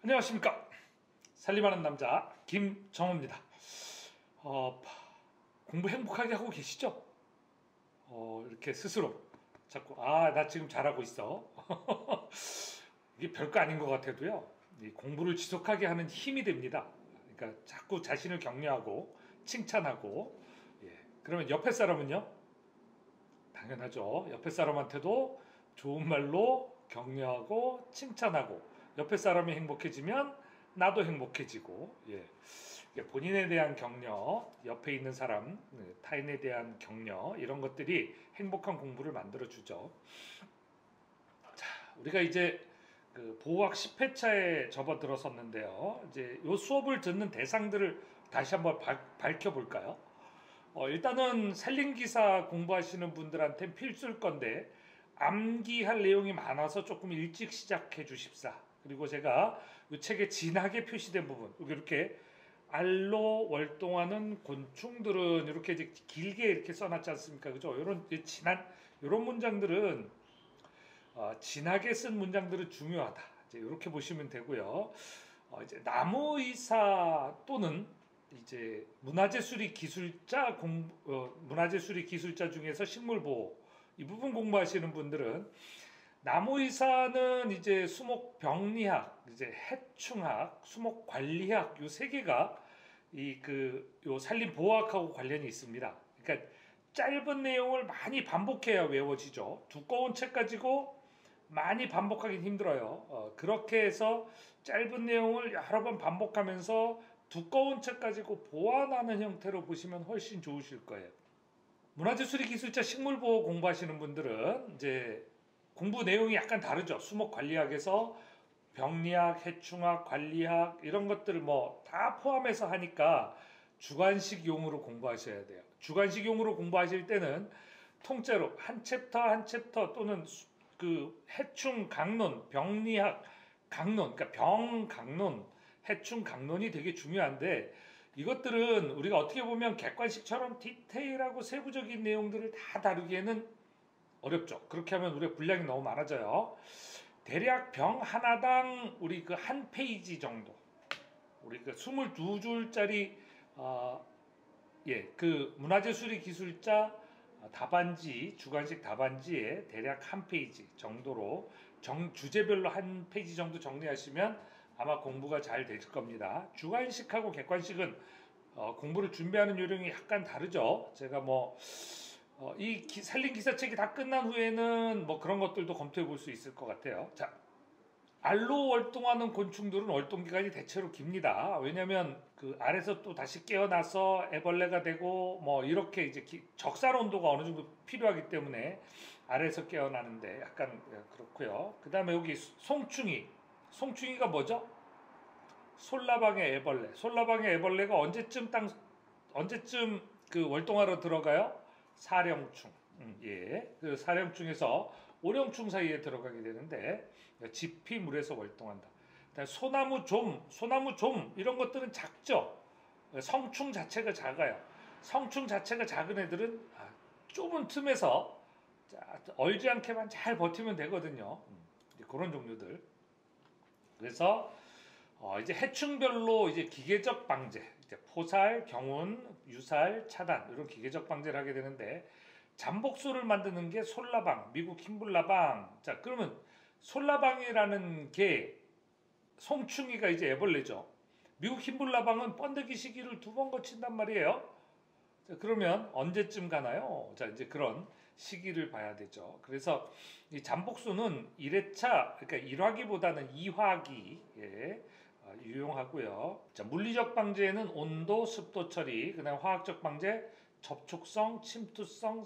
안녕하십니까. 살림하는 남자 김정호입니다. 공부 행복하게 하고 계시죠? 이렇게 스스로 자꾸 나 지금 잘하고 있어. 이게 별거 아닌 것 같아도요, 이 공부를 지속하게 하는 힘이 됩니다. 그러니까 자꾸 자신을 격려하고 칭찬하고, 그러면 옆에 사람은요, 당연하죠. 옆에 사람한테도 좋은 말로 격려하고 칭찬하고, 옆에 사람이 행복해지면 나도 행복해지고, 본인에 대한 격려, 옆에 있는 사람, 타인에 대한 격려, 이런 것들이 행복한 공부를 만들어주죠. 자, 우리가 이제 그 보호학 10회차에 접어들었었는데요. 이제 이 수업을 듣는 대상들을 다시 한번 밝혀볼까요? 일단은 살림기사 공부하시는 분들한테 필수일 건데, 암기할 내용이 많아서 조금 일찍 시작해 주십사. 그리고 제가 이 책에 진하게 표시된 부분, 이렇게 알로 월동하는 곤충들은 이렇게 이제 길게 이렇게 써놨지 않습니까? 그죠? 이런 문장들은 진하게 쓴 문장들은 중요하다. 이제 이렇게 보시면 되고요. 이제 나무의사 또는 이제 문화재 수리 기술자 중에서 식물보호 이 부분 공부하시는 분들은, 나무의사는 이제 수목 병리학, 이제 해충학, 수목 관리학 요 세 개가 요 산림 보호학하고 관련이 있습니다. 그러니까 짧은 내용을 많이 반복해야 외워지죠. 두꺼운 책 가지고 많이 반복하기 힘들어요. 그렇게 해서 짧은 내용을 여러 번 반복하면서 두꺼운 책 가지고 보완하는 형태로 보시면 훨씬 좋으실 거예요. 문화재수리 기술자 식물보호 공부하시는 분들은 이제 공부 내용이 약간 다르죠. 수목관리학에서 병리학, 해충학, 관리학 이런 것들을 뭐 다 포함해서 하니까 주관식 용으로 공부하셔야 돼요. 주관식 용으로 공부하실 때는 통째로 한 챕터 한 챕터 또는 그 해충 강론, 병리학 강론, 그러니까 병 강론, 해충 강론이 되게 중요한데, 이것들은 우리가 어떻게 보면 객관식처럼 디테일하고 세부적인 내용들을 다 다루기에는 어렵죠. 그렇게 하면 우리가 분량이 너무 많아져요. 대략 병 하나당 우리 그 한 페이지 정도, 우리 그 22줄짜리 그 문화재수리 기술자 답안지, 주관식 답안지에 대략 한 페이지 정도로 주제별로 한 페이지 정도 정리하시면 아마 공부가 잘 될 겁니다. 주관식하고 객관식은 공부를 준비하는 요령이 약간 다르죠. 제가 살림 기사책이 다 끝난 후에는 뭐 그런 것들도 검토해 볼 수 있을 것 같아요. 자, 알로 월동하는 곤충들은 월동 기간이 대체로 깁니다. 왜냐하면 그 알에서 또 다시 깨어나서 애벌레가 되고 뭐 이렇게 이제 적살 온도가 어느 정도 필요하기 때문에 알에서 깨어나는데 약간 그렇고요. 그 다음에 여기 송충이가 뭐죠? 솔라방의 애벌레. 솔라방의 애벌레가 언제쯤 그 월동하러 들어가요? 사령충. 그 사령충에서 오령충 사이에 들어가게 되는데, 지피 물에서 월동한다. 소나무 좀 이런 것들은 작죠. 성충 자체가 작아요. 성충 자체가 작은 애들은 좁은 틈에서 얼지 않게만 잘 버티면 되거든요. 그런 종류들. 그래서 이제 해충별로 이제 기계적 방제, 이제 포살, 경운, 유살, 차단 이런 기계적 방제를 하게 되는데, 잠복소를 만드는 게 솔라방, 미국 흰불나방. 자, 그러면 솔라방이라는 게 송충이가 이제 애벌레죠. 미국 흰불나방은 번데기 시기를 2번 거친단 말이에요. 자, 그러면 언제쯤 가나요? 자, 이제 그런 시기를 봐야 되죠. 그래서 이 잠복수는 1회차, 그러니까 1화기보다는 2화기에 유용하고요. 자, 물리적 방제에는 온도, 습도 처리, 그다음 화학적 방제, 접촉성, 침투성,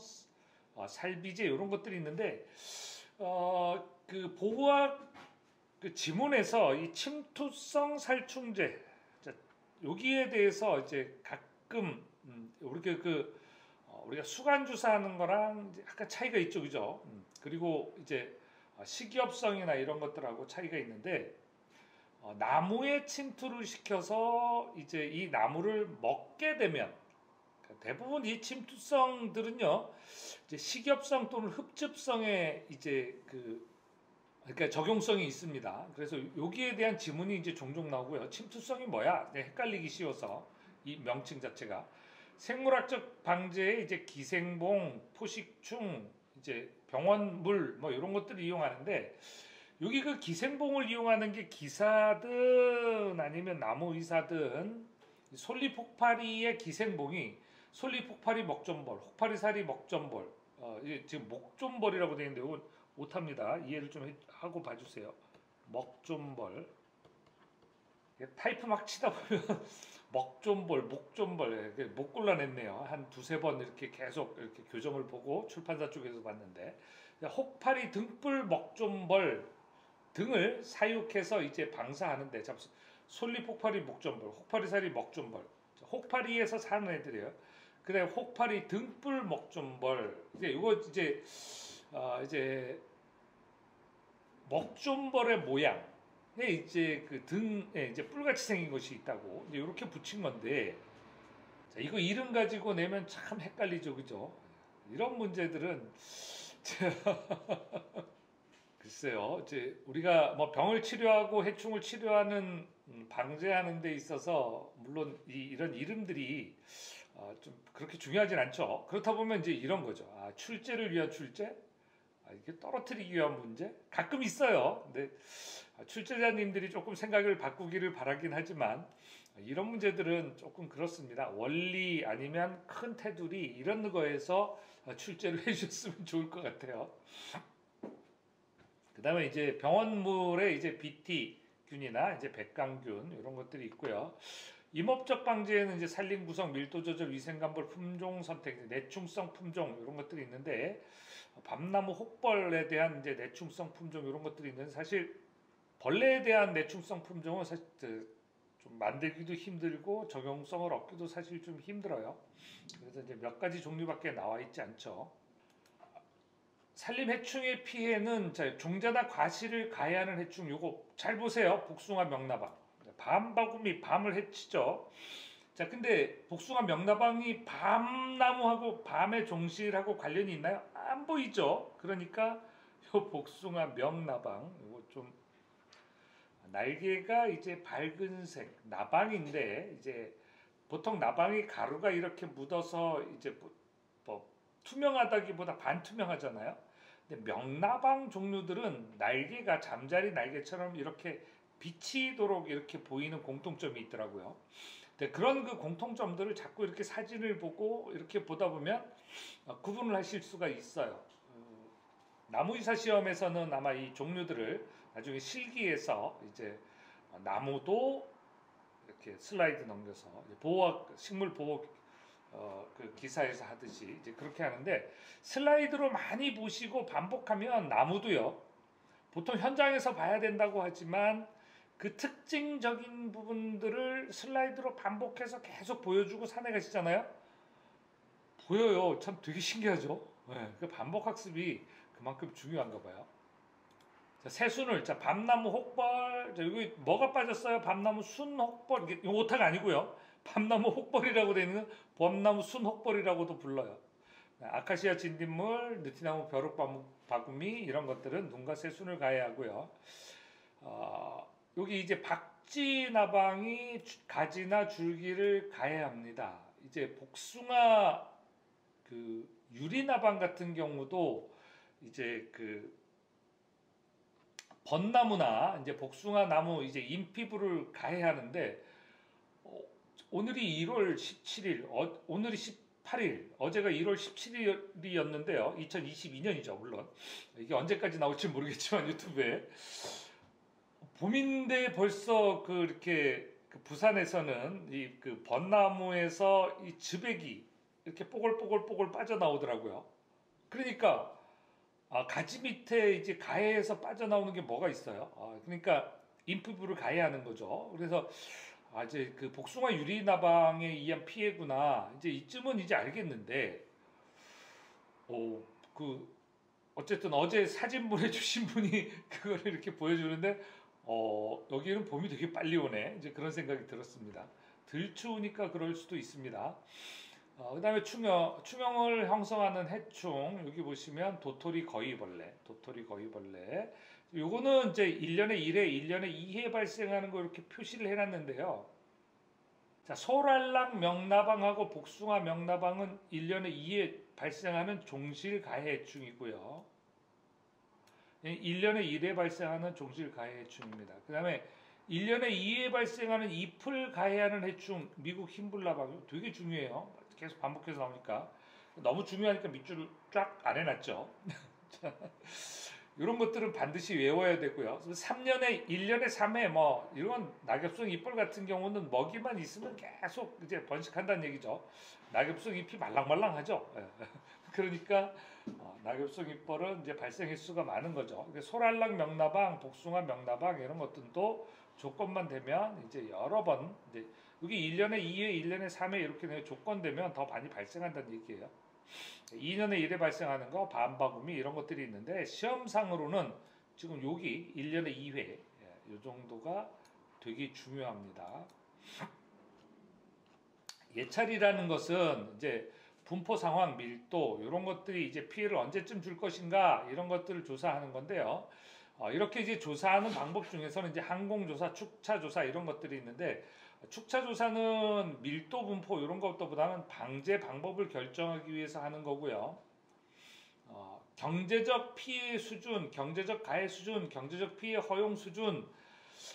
살비제 이런 것들이 있는데, 그 보호학 그 지문에서 이 침투성 살충제, 자, 여기에 대해서 이제 가끔 우리가 수간 주사하는 거랑 약간 차이가 있죠, 그죠? 그리고 이제 식이업성이나 이런 것들하고 차이가 있는데, 나무에 침투를 시켜서 이제 이 나무를 먹게 되면, 대부분 이 침투성들은요, 이제 식엽성 또는 흡즙성의 이제 그 그러니까 적용성이 있습니다. 그래서 여기에 대한 지문이 이제 종종 나오고요. 침투성이 뭐야? 네, 헷갈리기 쉬워서 이 명칭 자체가 생물학적 방제에 이제 기생봉, 포식충, 이제 병원물 뭐 이런 것들을 이용하는데 여기 그 기생봉을 이용하는 게 기사든 아니면 나무의사든 솔리폭파리의 기생봉이 솔리폭파리 먹존벌, 혹파리사리 먹존벌, 이게 지금 목존벌이라고 되어 있는데 이거 못합니다. 이해를 좀 하고 봐주세요. 먹존벌 타이프 막 치다 보면 먹존벌, 목존벌 못 골라냈네요. 한 두세 번 이렇게 계속 이렇게 교정을 보고 출판사 쪽에서 봤는데 혹파리 등불 먹존벌 등을 사육해서 이제 방사하는데 솔리폭파리 목존벌, 혹파리사리 먹존벌, 혹파리에서 사는 애들이에요. 그다음 혹파리 등불 먹존벌 이제 이거 이제 먹존벌의 모양에 이제 그 등에 이제 뿔같이 생긴 것이 있다고 이제 이렇게 붙인 건데 자, 이거 이름 가지고 내면 참 헷갈리죠, 그죠? 이런 문제들은 글쎄요, 이제 우리가 뭐 병을 치료하고 해충을 치료하는 방제하는 데 있어서 물론 이런 이름들이 좀 그렇게 중요하진 않죠. 그렇다 보면 이제 이런 거죠. 출제를 위한 출제? 이게 떨어뜨리기 위한 문제? 가끔 있어요. 근데 출제자님들이 조금 생각을 바꾸기를 바라긴 하지만 이런 문제들은 조금 그렇습니다. 원리 아니면 큰 테두리 이런 거에서 출제를 해주셨으면 좋을 것 같아요. 그 다음에 이제 병원물에 이제 BT균이나 이제 백강균 이런 것들이 있고요. 임업적 방제에는 이제 산림 구성, 밀도 조절, 위생관벌, 품종 선택, 내충성 품종 이런 것들이 있는데 밤나무 혹벌에 대한 이제 내충성 품종 이런 것들이 있는데 사실 벌레에 대한 내충성 품종은 사실 좀 만들기도 힘들고 적용성을 얻기도 사실 좀 힘들어요. 그래서 이제 몇 가지 종류밖에 나와 있지 않죠. 산림 해충의 피해는 종자나 과실을 가해하는 해충 요거 잘 보세요. 복숭아 명나방 밤바구미 밤을 해치죠. 자 근데 복숭아 명나방이 밤나무하고 밤의 종실하고 관련이 있나요? 안 보이죠. 그러니까 요 복숭아 명나방 요거 좀 날개가 이제 밝은색 나방인데 이제 보통 나방이 가루가 이렇게 묻어서 이제 뭐 투명하다기보다 반투명하잖아요. 근데 명나방 종류들은 날개가 잠자리 날개처럼 이렇게 비치도록 이렇게 보이는 공통점이 있더라고요. 근데 그런 그 공통점들을 자꾸 이렇게 사진을 보고 이렇게 보다 보면 구분을 하실 수가 있어요. 나무의사 시험에서는 아마 이 종류들을 나중에 실기해서 이제 나무도 이렇게 슬라이드 넘겨서 보호학 식물 보호 그 기사에서 하듯이 이제 그렇게 하는데 슬라이드로 많이 보시고 반복하면 나무도요. 보통 현장에서 봐야 된다고 하지만 그 특징적인 부분들을 슬라이드로 반복해서 계속 보여주고 산에 가시잖아요. 보여요. 참 되게 신기하죠. 네, 그 반복 학습이 그만큼 중요한가 봐요. 자, 새순을 밤나무 혹벌 여기 뭐가 빠졌어요? 밤나무 순 혹벌 이게 오타가 아니고요. 밤나무 혹벌이라고 되어 있는 밤나무 순 혹벌이라고도 불러요. 아카시아 진딧물, 느티나무 벼룩바구미 이런 것들은 눈과 새순을 가해야 하고요. 여기 이제 박쥐나방이 가지나 줄기를 가해야 합니다. 이제 복숭아 그 유리나방 같은 경우도 이제 그 벚나무나 이제 복숭아 나무 이제 인피부를 가해야 하는데 오늘이 1월 17일, 오늘이 18일, 어제가 1월 17일이었는데요. 2022년이죠, 물론. 이게 언제까지 나올지 모르겠지만 유튜브에 봄인데 벌써 그 이렇게 그 부산에서는 이 그 벚나무에서 이 즙액이 이렇게 뽀글뽀글 빠져나오더라고요. 그러니까 가지 밑에 이제 가해에서 빠져나오는 게 뭐가 있어요? 그러니까 인피부를 가해하는 거죠. 그래서 이제 그 복숭아 유리나방에 의한 피해구나. 이제 이쯤은 이제 알겠는데, 그 어쨌든 어제 사진 보내주신 분이 그거를 이렇게 보여주는데, 여기는 봄이 되게 빨리 오네. 이제 그런 생각이 들었습니다. 덜 추우니까 그럴 수도 있습니다. 그다음에 충형을 형성하는 해충 여기 보시면 도토리 거위벌레 요거는 이제 1년에 1회, 1년에 2회 발생하는 거 이렇게 표시를 해놨는데요. 자, 소랄랑 명나방하고 복숭아 명나방은 1년에 2회 발생하는 종실가해해충이고요. 1년에 1회 발생하는 종실가해해충입니다. 그 다음에 1년에 2회 발생하는 잎을 가해하는 해충, 미국 흰불나방 되게 중요해요. 계속 반복해서 나오니까. 너무 중요하니까 밑줄을 쫙 안 해놨죠. 이런 것들은 반드시 외워야 되고요. 3년에 1년에 3회 뭐 이런 낙엽송 잎벌 같은 경우는 먹이만 있으면 계속 이제 번식한다는 얘기죠. 낙엽송 잎이 말랑말랑하죠. 그러니까 낙엽송 잎벌은 이제 발생 횟수가 많은 거죠. 소랄락 명나방, 복숭아 명나방 이런 것들도 조건만 되면 이제 여러 번 이제 여기 1년에 2회, 1년에 3회 이렇게 조건 되면 더 많이 발생한다는 얘기예요. 2년에 1회 발생하는 거, 반바구미 이런 것들이 있는데 시험상으로는 지금 여기 1년에 2회 이 정도가 되게 중요합니다. 예찰이라는 것은 이제 분포 상황, 밀도 이런 것들이 이제 피해를 언제쯤 줄 것인가 이런 것들을 조사하는 건데요. 이렇게 이제 조사하는 방법 중에서는 이제 항공조사, 축차조사 이런 것들이 있는데 축차조사는 밀도 분포 이런 것보다는 방제 방법을 결정하기 위해서 하는 거고요. 경제적 피해 수준, 경제적 가해 수준, 경제적 피해 허용 수준.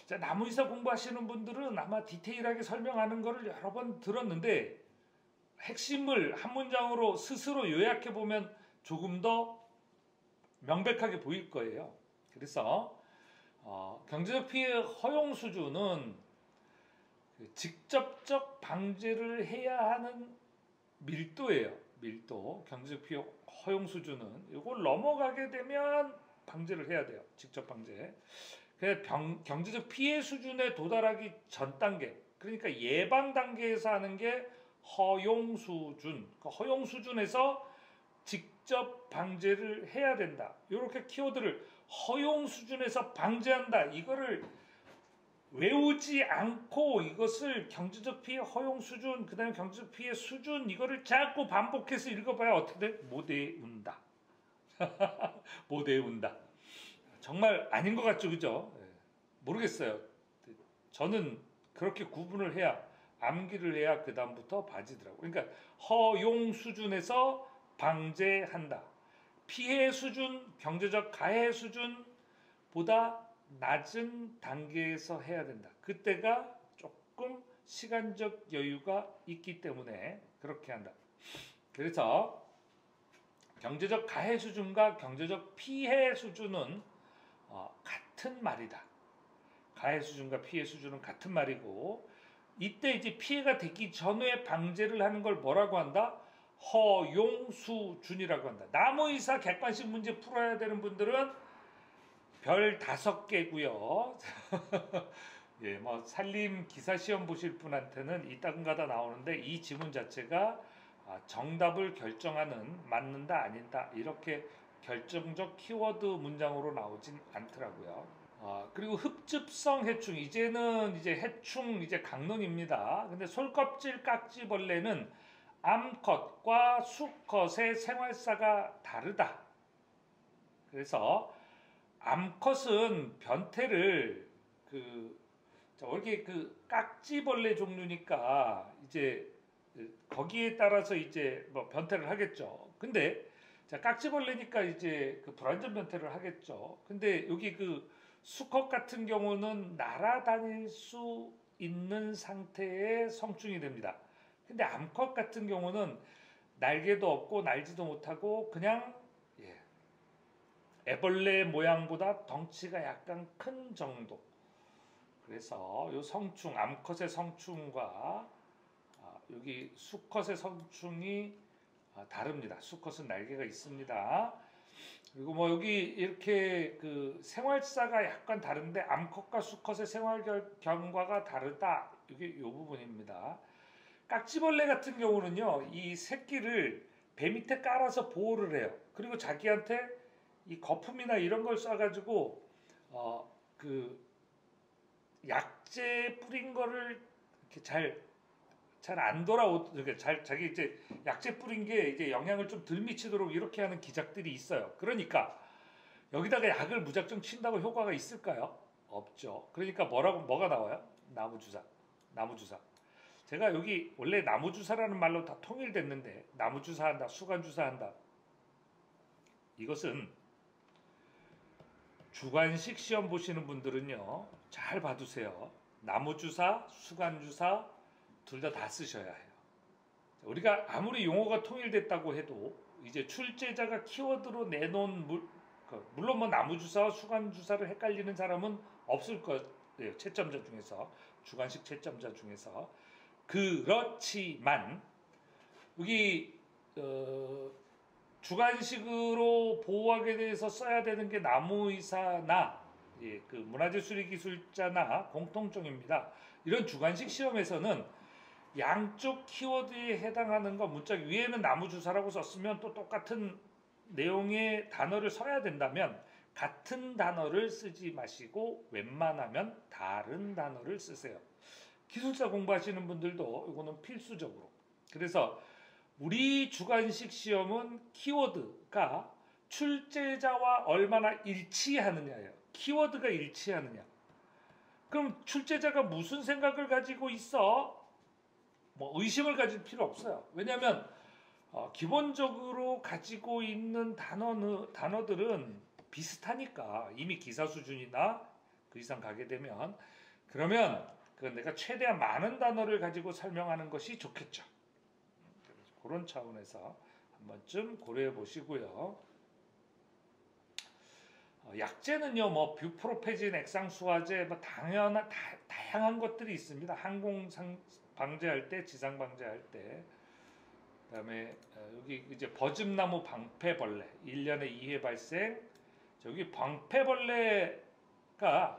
자, 나무이사 공부하시는 분들은 아마 디테일하게 설명하는 거를 여러 번 들었는데 핵심을 한 문장으로 스스로 요약해 보면 조금 더 명백하게 보일 거예요. 그래서 경제적 피해 허용 수준은 직접적 방제를 해야 하는 밀도예요. 밀도. 경제적 피해 허용 수준은 이걸 넘어가게 되면 방제를 해야 돼요. 직접 방제. 경제적 피해 수준에 도달하기 전 단계, 그러니까 예방 단계에서 하는 게 허용 수준. 그 허용 수준에서 직접 방제를 해야 된다. 이렇게 키워드를 허용 수준에서 방제한다. 이거를 외우지 않고 이것을 경제적 피해 허용 수준, 그 다음에 경제적 피해 수준 이거를 자꾸 반복해서 읽어봐야 어떻게 돼? 못 외운다. 못 외운다. 정말 아닌 것 같죠, 그죠? 모르겠어요. 저는 그렇게 구분을 해야 암기를 해야 그 다음부터 봐지더라고. 그러니까 허용 수준에서 방제한다. 피해 수준, 경제적 가해 수준보다 낮은 단계에서 해야 된다. 그때가 조금 시간적 여유가 있기 때문에 그렇게 한다. 그래서 경제적 가해 수준과 경제적 피해 수준은 같은 말이다. 가해 수준과 피해 수준은 같은 말이고, 이때 이제 피해가 되기 전에 방제를 하는 걸 뭐라고 한다? 허용 수준이라고 한다. 나무이사 객관식 문제 풀어야 되는 분들은 별 5개고요. 예, 뭐 산림 기사 시험 보실 분한테는 이따금가다 나오는데 이 지문 자체가 정답을 결정하는 맞는다 아닌다 이렇게 결정적 키워드 문장으로 나오진 않더라고요. 그리고 흡집성 해충, 이제는 이제 해충 이제 강론입니다. 근데 솔껍질 깍지벌레는 암컷과 수컷의 생활사가 다르다. 그래서 암컷은 변태를 이렇게 깍지벌레 종류니까 이제 거기에 따라서 이제 뭐 변태를 하겠죠. 근데 자, 깍지벌레니까 이제 불완전 변태를 하겠죠. 근데 여기 수컷 같은 경우는 날아다닐 수 있는 상태의 성충이 됩니다. 근데 암컷 같은 경우는 날개도 없고 날지도 못하고 그냥 애벌레 모양보다 덩치가 약간 큰 정도. 그래서 이 성충, 암컷의 성충과 여기 수컷의 성충이 다릅니다. 수컷은 날개가 있습니다. 그리고 뭐 여기 이렇게 생활사가 약간 다른데 암컷과 수컷의 생활 경과가 다르다. 이게 이 부분입니다. 깍지벌레 같은 경우는요, 이 새끼를 배 밑에 깔아서 보호를 해요. 그리고 자기한테 이 거품이나 이런 걸 쏴가지고 약재 뿌린 거를 이렇게 잘 안 돌아오게 자기 이제 약재 뿌린 게 이제 영향을 좀 덜 미치도록 이렇게 하는 기작들이 있어요. 그러니까 여기다가 약을 무작정 친다고 효과가 있을까요? 없죠. 그러니까 뭐가 나와요? 나무주사. 나무주사. 제가 여기 원래 나무주사라는 말로 다 통일됐는데 나무주사한다, 수간주사한다. 이것은 주관식 시험 보시는 분들은요, 잘 봐두세요. 나무주사, 수간주사 둘 다 쓰셔야 해요. 우리가 아무리 용어가 통일됐다고 해도 이제 출제자가 키워드로 내놓은 물론 뭐 나무주사와 수간주사를 헷갈리는 사람은 없을 거예요. 채점자 중에서, 주관식 채점자 중에서. 그렇지만 여기 주관식으로 보호하게 돼서 써야 되는 게 나무의사나 그 문화재수리기술자나 공통점입니다. 이런 주관식 시험에서는 양쪽 키워드에 해당하는 거 문자 위에는 나무주사라고 썼으면 또 똑같은 내용의 단어를 써야 된다면 같은 단어를 쓰지 마시고 웬만하면 다른 단어를 쓰세요. 기술사 공부하시는 분들도 이거는 필수적으로. 그래서 우리 주관식 시험은 키워드가 출제자와 얼마나 일치하느냐예요. 키워드가 일치하느냐. 그럼 출제자가 무슨 생각을 가지고 있어? 뭐 의심을 가질 필요 없어요. 왜냐하면 기본적으로 가지고 있는 단어들은 비슷하니까 이미 기사 수준이나 그 이상 가게 되면 그러면 내가 최대한 많은 단어를 가지고 설명하는 것이 좋겠죠. 그런 차원에서 한 번쯤 고려해 보시고요. 약재는요, 뭐 뷰프로페진, 액상수화제, 뭐 다양한 것들이 있습니다. 항공 방제할 때, 지상 방제할 때. 그다음에 여기 이제 버즘나무 방패벌레 1년에 2회 발생. 여기 방패벌레가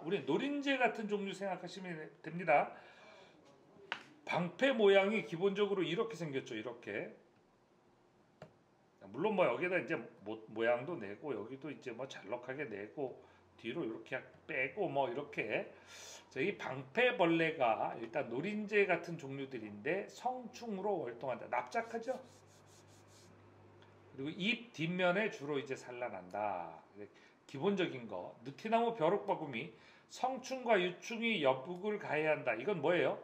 우리 노린재 같은 종류 생각하시면 됩니다. 방패 모양이 기본적으로 이렇게 생겼죠. 이렇게. 물론 뭐 여기다 이제 모양도 내고 여기도 이제 뭐 잘록하게 내고 뒤로 이렇게 빼고 뭐 이렇게. 이 방패벌레가 일단 노린재 같은 종류들인데 성충으로 활동한다. 납작하죠. 그리고 잎 뒷면에 주로 이제 산란한다. 기본적인 거. 느티나무 벼룩바구미 성충과 유충이 엽북을 가해야 한다. 이건 뭐예요?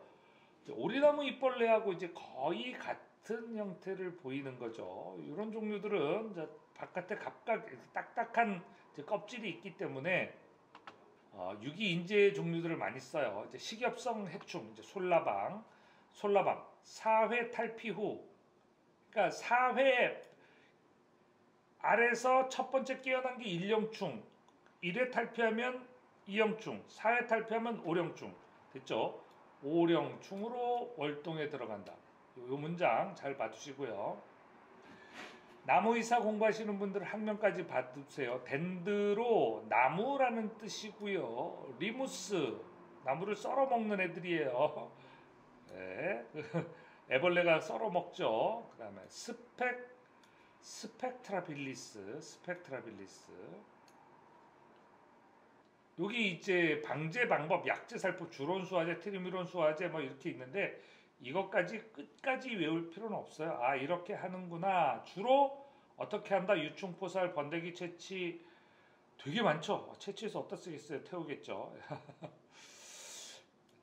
오리나무 잎벌레하고 이제 거의 같은 형태를 보이는 거죠. 이런 종류들은 바깥에 각각 딱딱한 껍질이 있기 때문에 유기 인재 종류들을 많이 써요. 이제 식엽성 해충, 이제 솔라방, 사회 탈피 후, 그러니까 사회 아래서 첫 번째 깨어난 게 일령충, 1회 탈피하면 이형충, 4회 탈피하면 오령충, 됐죠? 오령충으로 월동에 들어간다. 이 문장 잘 봐주시고요. 나무의사 공부하시는 분들 한 명까지 봐두세요. 덴드로 나무라는 뜻이고요. 리무스 나무를 썰어 먹는 애들이에요. 네. 애벌레가 썰어 먹죠. 그다음에 스펙트라빌리스. 여기 이제 방제 방법, 약제 살포, 주론 수화제, 트리미론 수화제 뭐 이렇게 있는데 이것까지 끝까지 외울 필요는 없어요. 아, 이렇게 하는구나. 주로 어떻게 한다? 유충, 포살, 번데기 채취 되게 많죠. 채취해서 어디다 쓰겠어요? 태우겠죠.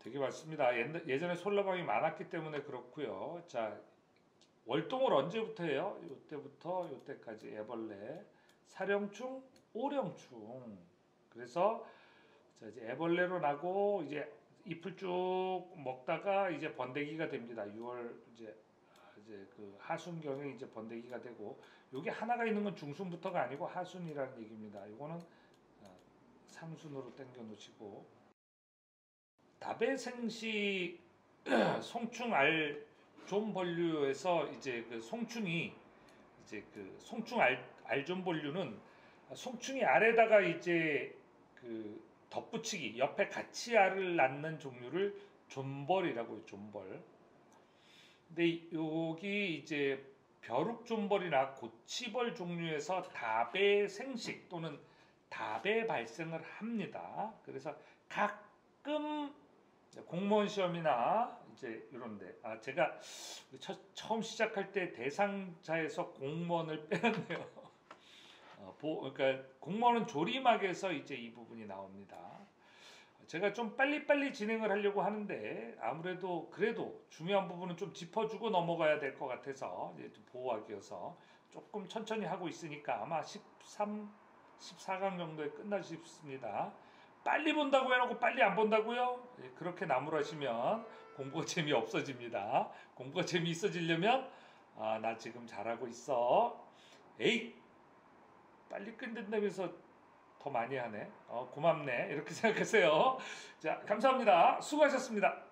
되게 많습니다. 예전에 솔라방이 많았기 때문에 그렇고요. 자, 월동을 언제부터 해요? 요때부터 요때까지 애벌레, 사령충, 오령충. 그래서 이제 애벌레로 나고 이제 잎을 쭉 먹다가 이제 번데기가 됩니다. 6월 이제 그 하순경에 이제 번데기가 되고 여기 하나가 있는 건 중순부터가 아니고 하순이라는 얘기입니다. 이거는 상순으로 당겨 놓으시고 다배생식 송충 알좀 본류에서 이제 그 송충이 이제 그 송충 알좀 본류는 송충이 알에다가 이제 그 덧붙이기 옆에 같이 알을 낳는 종류를 존벌이라고 해요. 존벌. 근데 여기 이제 벼룩존벌이나 고치벌 종류에서 다배생식 또는 다배 발생을 합니다. 그래서 가끔 공무원 시험이나 이제 이런데 제가 처음 시작할 때 대상자에서 공무원을 빼놨네요. 그러니까 공무원은 조리막에서 이제 이 부분이 나옵니다. 제가 좀 빨리빨리 진행을 하려고 하는데 아무래도 그래도 중요한 부분은 좀 짚어주고 넘어가야 될 것 같아서 이제 좀 보호하기여서 조금 천천히 하고 있으니까 아마 13, 14강 정도에 끝나지 싶습니다. 빨리 본다고 해놓고 빨리 안 본다고요? 예, 그렇게 나무라시면 공부가 재미 없어집니다. 공부가 재미 있어지려면 나 지금 잘하고 있어. 에이 빨리 끝낸다면서 더 많이 하네. 고맙네. 이렇게 생각하세요. 자, 감사합니다. 수고하셨습니다.